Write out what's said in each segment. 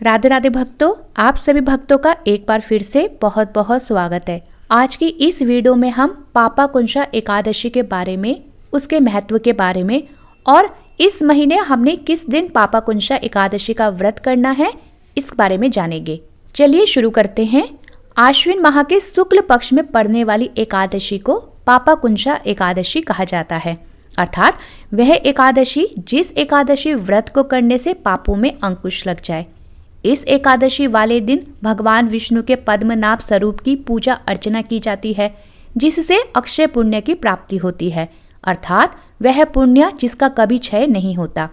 राधे राधे भक्तों, आप सभी भक्तों का एक बार फिर से बहुत बहुत स्वागत है। आज की इस वीडियो में हम पापाकुंशा एकादशी के बारे में, उसके महत्व के बारे में और इस महीने हमने किस दिन पापाकुंशा एकादशी का व्रत करना है इस बारे में जानेंगे। चलिए शुरू करते हैं। आश्विन माह के शुक्ल पक्ष में पड़ने वाली एकादशी को पापाकुंशा एकादशी कहा जाता है, अर्थात वह एकादशी जिस एकादशी व्रत को करने से पापों में अंकुश लग जाए। इस एकादशी वाले दिन भगवान विष्णु के पद्मनाभ स्वरूप की पूजा अर्चना की जाती है, जिससे अक्षय पुण्य की प्राप्ति होती है, अर्थात वह पुण्य जिसका कभी क्षय नहीं होता।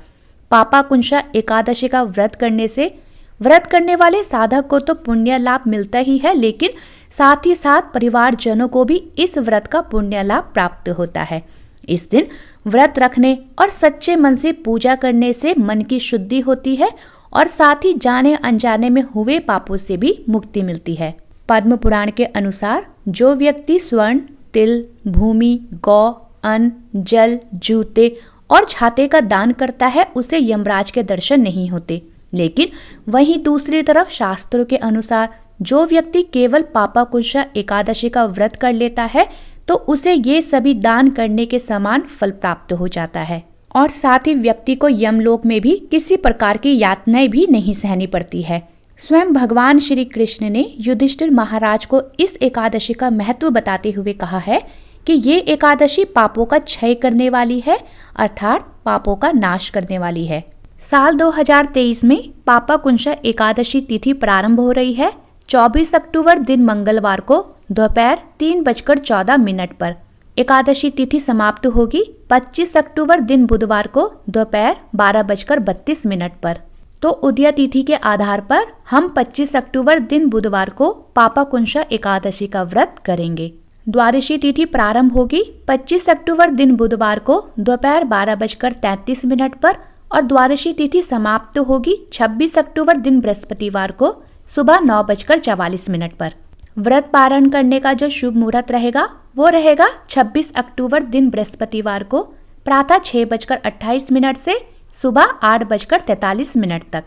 पापाकुंशा एकादशी का व्रत करने से व्रत करने वाले साधक को तो पुण्य लाभ मिलता ही है, लेकिन साथ ही साथ परिवारजनों को भी इस व्रत का पुण्य लाभ प्राप्त होता है। इस दिन व्रत रखने और सच्चे मन से पूजा करने से मन की शुद्धि होती है और साथ ही जाने अनजाने में हुए पापों से भी मुक्ति मिलती है। पद्म पुराण के अनुसार जो व्यक्ति स्वर्ण, तिल, भूमि, गौ, अन्न, जल, जूते और छाते का दान करता है उसे यमराज के दर्शन नहीं होते। लेकिन वहीं दूसरी तरफ शास्त्रों के अनुसार जो व्यक्ति केवल पापाकुंशा एकादशी का व्रत कर लेता है तो उसे ये सभी दान करने के समान फल प्राप्त हो जाता है और साथ ही व्यक्ति को यमलोक में भी किसी प्रकार की यातनाएं भी नहीं सहनी पड़ती है। स्वयं भगवान श्री कृष्ण ने युधिष्ठिर महाराज को इस एकादशी का महत्व बताते हुए कहा है कि ये एकादशी पापों का क्षय करने वाली है, अर्थात पापों का नाश करने वाली है। साल 2023 में पापाकुंशा एकादशी तिथि प्रारंभ हो रही है 24 अक्टूबर दिन मंगलवार को दोपहर 3:14 पर। एकादशी तिथि समाप्त होगी 25 अक्टूबर दिन बुधवार को दोपहर 12:32 पर। तो उदया तिथि के आधार पर हम 25 अक्टूबर दिन बुधवार को पापाकुंशा एकादशी का व्रत करेंगे। द्वादशी तिथि प्रारंभ होगी 25 अक्टूबर दिन बुधवार को दोपहर 12:33 पर और द्वादशी तिथि समाप्त होगी 26 अक्टूबर दिन बृहस्पतिवार को सुबह 9:44 पर। व्रत पारण करने का जो शुभ मुहूर्त रहेगा वो रहेगा 26 अक्टूबर दिन बृहस्पतिवार को प्रातः 6:28 से सुबह 8:43 तक।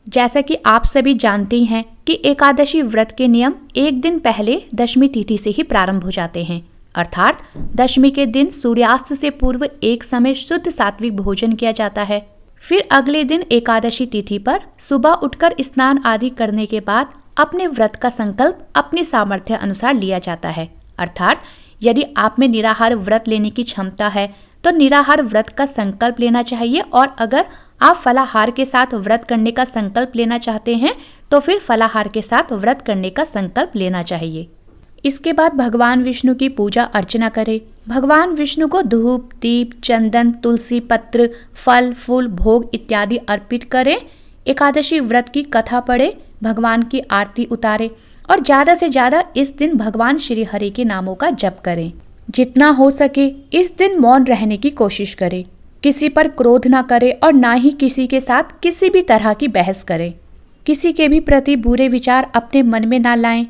जैसा कि आप सभी जानते हैं कि एकादशी व्रत के नियम एक दिन पहले दशमी तिथि से ही प्रारंभ हो जाते हैं, अर्थात दशमी के दिन सूर्यास्त से पूर्व एक समय शुद्ध सात्विक भोजन किया जाता है। फिर अगले दिन एकादशी तिथि पर सुबह उठकर स्नान आदि करने के बाद अपने व्रत का संकल्प अपनी सामर्थ्य अनुसार लिया जाता है, अर्थात यदि आप में निराहार व्रत लेने की क्षमता है तो निराहार व्रत का संकल्प लेना चाहिए, और अगर आप फलाहार के साथ व्रत करने का संकल्प लेना चाहते हैं तो फिर फलाहार के साथ व्रत करने का संकल्प लेना चाहिए। इसके बाद भगवान विष्णु की पूजा अर्चना करें। भगवान विष्णु को धूप, दीप, चंदन, तुलसी पत्र, फल, फूल, भोग इत्यादि अर्पित करें। एकादशी व्रत की कथा पढ़े, भगवान की आरती उतारे और ज्यादा से ज्यादा इस दिन भगवान श्री हरि के नामों का जप करें। जितना हो सके इस दिन मौन रहने की कोशिश करें, किसी पर क्रोध ना करें और ना ही किसी के साथ किसी भी तरह की बहस करें। किसी के भी प्रति बुरे विचार अपने मन में ना लाएं।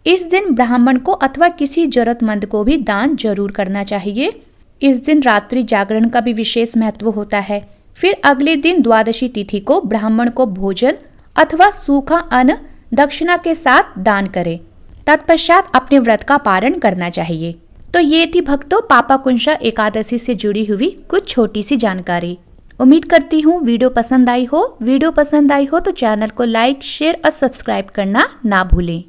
इस दिन ब्राह्मण को अथवा किसी जरूरतमंद को भी दान जरूर करना चाहिए। इस दिन रात्रि जागरण का भी विशेष महत्व होता है। फिर अगले दिन द्वादशी तिथि को ब्राह्मण को भोजन अथवा सूखा अन्न दक्षिणा के साथ दान करें। तत्पश्चात अपने व्रत का पारण करना चाहिए। तो ये थी भक्तों पापाकुंशा एकादशी से जुड़ी हुई कुछ छोटी सी जानकारी। उम्मीद करती हूँ वीडियो पसंद आई हो। वीडियो पसंद आई हो तो चैनल को लाइक, शेयर और सब्सक्राइब करना ना भूलें।